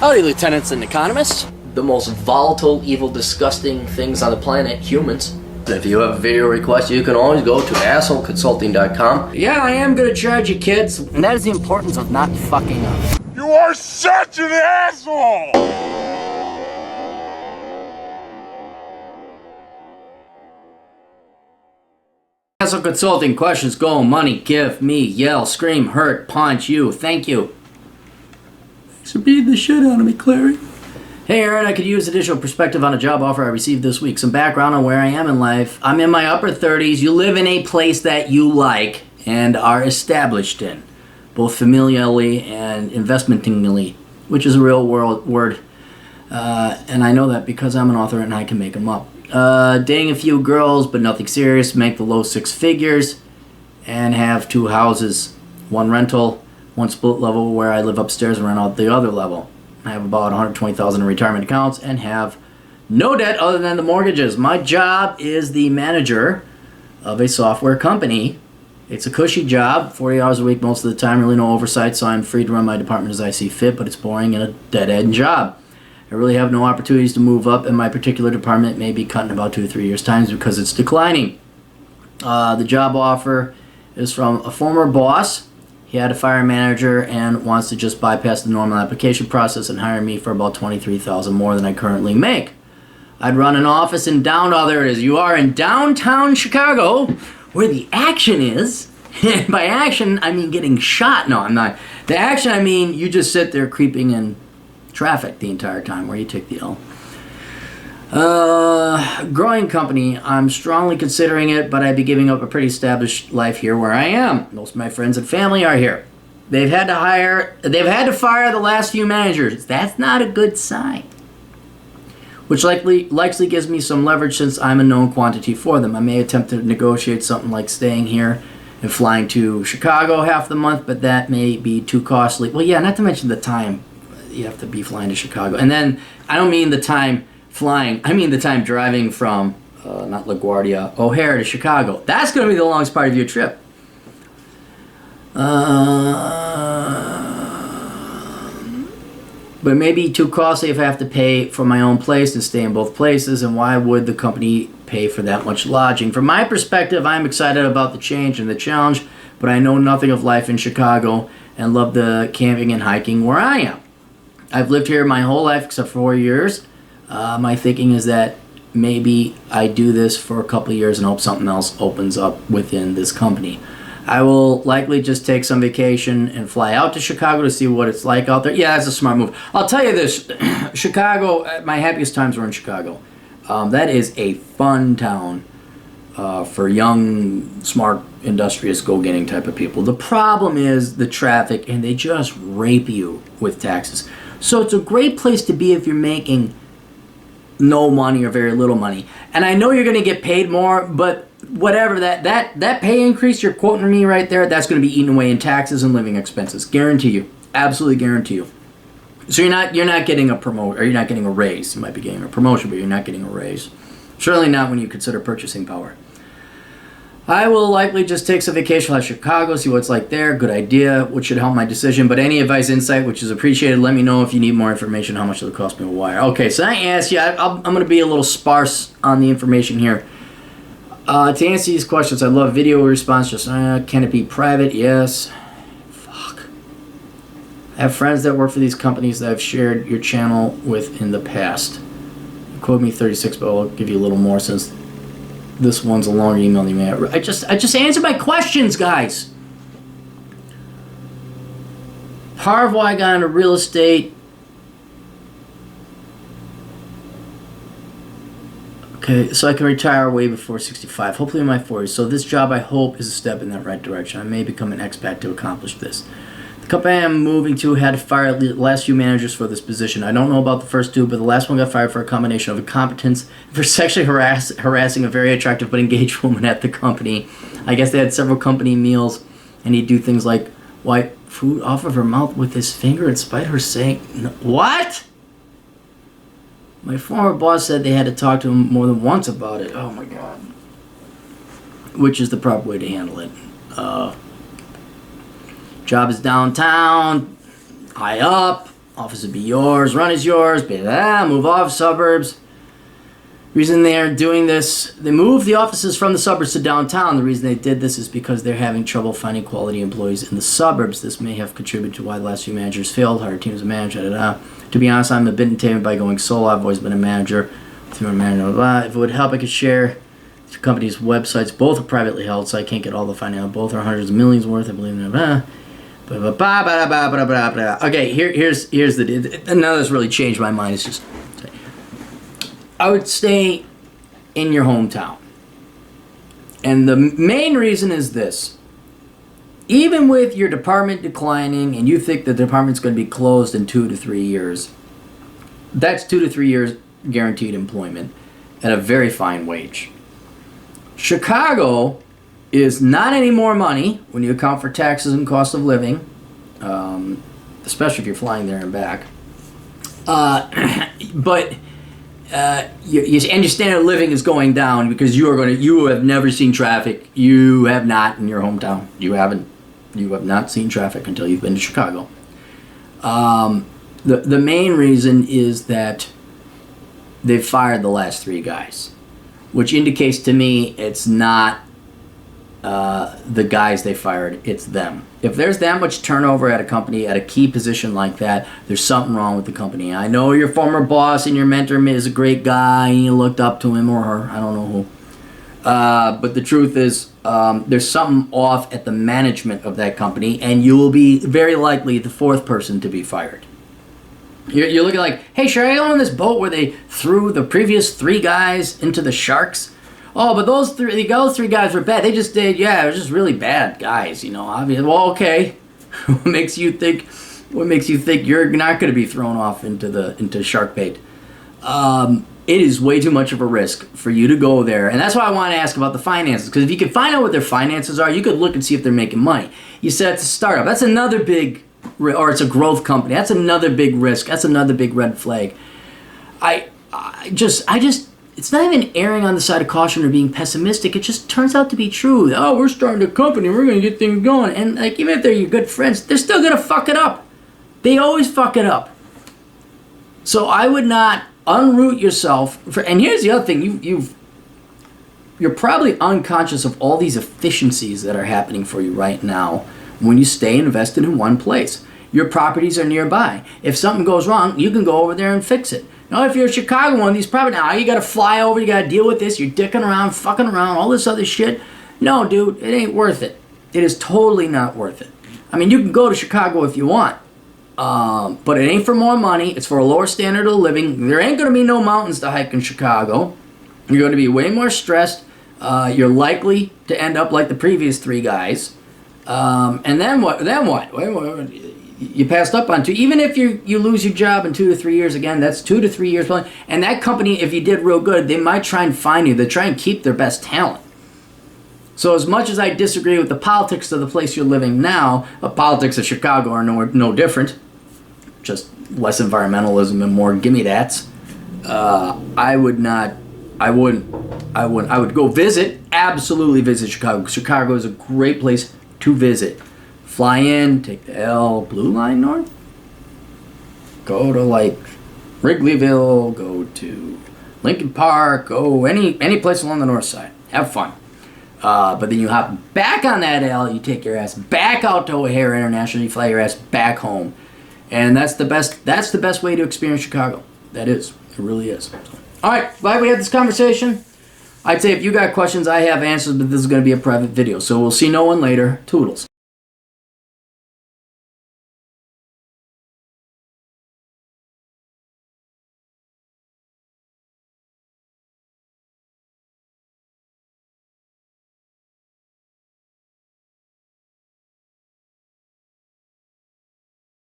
Howdy, lieutenants and economists. The most volatile, evil, disgusting things on the planet, humans. If you have a video request, you can always go to assholeconsulting.com. Yeah, I am gonna charge you, kids. And that is the importance of not fucking up. You are such an asshole! Asshole Consulting, questions, go, money, give, me, yell, scream, hurt, punch, you, thank you. Thanks for beating the shit out of me, Clary. Hey Aaron, I could use additional perspective on a job offer I received this week. Some background on where I am in life. I'm in my upper 30s. You live in a place that you like and are established in, both familially and investmentingly, which is a real world word. And I know that because I'm an author and I can make them up. Dating a few girls, but nothing serious. Make the low six figures and have 2 houses, 1 rental, 1 split level where I live upstairs and rent out the other level. I have about $120,000 in retirement accounts and have no debt other than the mortgages. My job is the manager of a software company. It's a cushy job, 40 hours a week most of the time, really no oversight, so I'm free to run my department as I see fit, but it's boring and a dead-end job. I really have no opportunities to move up, and my particular department may be cut in about 2 to 3 years' time because it's declining. The job offer is from a former boss. He had to fire a manager and wants to just bypass the normal application process and hire me for about $23,000 more than I currently make. I'd run an office in there it is. You are in downtown Chicago, where the action is. And by action, I mean getting shot. No, I'm not. The action, I mean you just sit there creeping in traffic the entire time where you take the L. Growing company. I'm strongly considering it, but I'd be giving up a pretty established life here where I am. Most of my friends and family are here. They've had to fire the last few managers. That's not a good sign. Which likely gives me some leverage since I'm a known quantity for them. I may attempt to negotiate something like staying here and flying to Chicago half the month, but that may be too costly. Well, yeah, not to mention the time you have to be flying to Chicago. And then I don't mean the time flying, I mean the time driving from, not LaGuardia, O'Hare to Chicago. That's going to be the longest part of your trip. But maybe too costly if I have to pay for my own place and stay in both places, and why would the company pay for that much lodging? From my perspective, I'm excited about the change and the challenge, but I know nothing of life in Chicago and love the camping and hiking where I am. I've lived here my whole life except for 4 years. My thinking is that maybe I do this for a couple of years and hope something else opens up within this company. I will likely just take some vacation and fly out to Chicago to see what it's like out there. Yeah, that's a smart move. I'll tell you this, Chicago, my happiest times were in Chicago. That is a fun town for young, smart, industrious, go-getting type of people. The problem is the traffic, and they just rape you with taxes. So it's a great place to be if you're making no money or very little money. And I know you're going to get paid more, but whatever, that pay increase you're quoting me right there, that's going to be eaten away in taxes and living expenses. Guarantee you. Absolutely guarantee you. So you're not getting a promote, or you're not getting a raise. You might be getting a promotion, but you're not getting a raise. Certainly not when you consider purchasing power. I will likely just take some vacation to Chicago, see what it's like there. Good idea, which should help my decision. But any advice, insight, which is appreciated, let me know if you need more information, how much it'll cost me a wire. Okay, so I asked you, I'm going to be a little sparse on the information here. To answer these questions, I love video response. Just, can it be private? Yes. Fuck. I have friends that work for these companies that I've shared your channel with in the past. Quote me 36, but I'll give you a little more since this one's a longer email than you may have. I just answered my questions, guys. Part of why I got into real estate. Okay, so I can retire way before 65, hopefully in my 40s. So this job, I hope, is a step in that right direction. I may become an expat to accomplish this. The company I'm moving to had to fire the last few managers for this position. I don't know about the first 2, but the last one got fired for a combination of incompetence for sexually harassing a very attractive but engaged woman at the company. I guess they had several company meals, and he'd do things like wipe food off of her mouth with his finger in spite of her saying, no. What? My former boss said they had to talk to him more than once about it. Oh my God. Which is the proper way to handle it. Job is downtown, high up, Office would be yours, run is yours, move off suburbs. Reason they're doing this, they moved the offices from the suburbs to downtown. The reason they did this is because they're having trouble finding quality employees in the suburbs. This may have contributed to why the last few managers failed, hired teams of managers, To be honest, I'm a bit intimidated by going solo. I've always been a manager. Through a manager, if it would help, I could share the company's websites. Both are privately held, so I can't get all the financial. Both are hundreds of millions worth, I believe. Okay, here's the. Now that's really changed my mind. It's just, I would stay in your hometown. And the main reason is this. Even with your department declining and you think the department's going to be closed in 2 to 3 years, that's 2 to 3 years guaranteed employment at a very fine wage. Chicago is not any more money when you account for taxes and cost of living, especially if you're flying there and back. But your standard of living is going down because you have never seen traffic. You have not in your hometown. You have not seen traffic until you've been to Chicago. The main reason is that they've fired the last 3 guys, which indicates to me it's not the guys they fired, it's them. If there's that much turnover at a company at a key position like that, there's something wrong with the company. I know your former boss and your mentor is a great guy and you looked up to him or her, I don't know who. But the truth is, there's something off at the management of that company, and you will be very likely the 4th person to be fired. You're looking like, hey, should I go on this boat where they threw the previous 3 guys into the sharks? Oh, but those three guys were bad. They just did, it was just really bad guys, Obviously, well, okay. What makes you think you're not going to be thrown off into shark bait? It is way too much of a risk for you to go there. And that's why I want to ask about the finances. Because if you can find out what their finances are, you could look and see if they're making money. You said it's a startup. That's another big, or it's a growth company. That's another big risk. That's another big red flag. I just, it's not even erring on the side of caution or being pessimistic. It just turns out to be true. Oh, we're starting a company. We're going to get things going. And even if they're your good friends, they're still going to fuck it up. They always fuck it up. So I would not unroot yourself. And here's the other thing. You're probably unconscious of all these efficiencies that are happening for you right now when you stay invested in one place. Your properties are nearby. If something goes wrong, you can go over there and fix it. Now, if you're a Chicago one, these properties, now you got to fly over, you got to deal with this, you're dicking around, fucking around, all this other shit. No, dude, it ain't worth it. It is totally not worth it. I mean, you can go to Chicago if you want. But it ain't for more money. It's for a lower standard of living. There ain't going to be no mountains to hike in Chicago. You're going to be way more stressed. You're likely to end up like the previous 3 guys. And then what? You passed up on 2. Even if you lose your job in 2 to 3 years, again, that's 2 to 3 years. And that company, if you did real good, they might try and find you. They try and keep their best talent. So as much as I disagree with the politics of the place you're living now, the politics of Chicago are no different. Just less environmentalism and more gimme-dats. I would go visit, absolutely visit Chicago. Chicago is a great place to visit. Fly in, take the Blue Line north, go to like Wrigleyville, go to Lincoln Park, go any place along the north side. Have fun. But then you hop back on that L, you take your ass back out to O'Hare International, you fly your ass back home. And that's the best way to experience Chicago. That is. It really is. So, all right, glad we had this conversation. I'd say if you got questions, I have answers, but this is going to be a private video. So we'll see no one later. Toodles.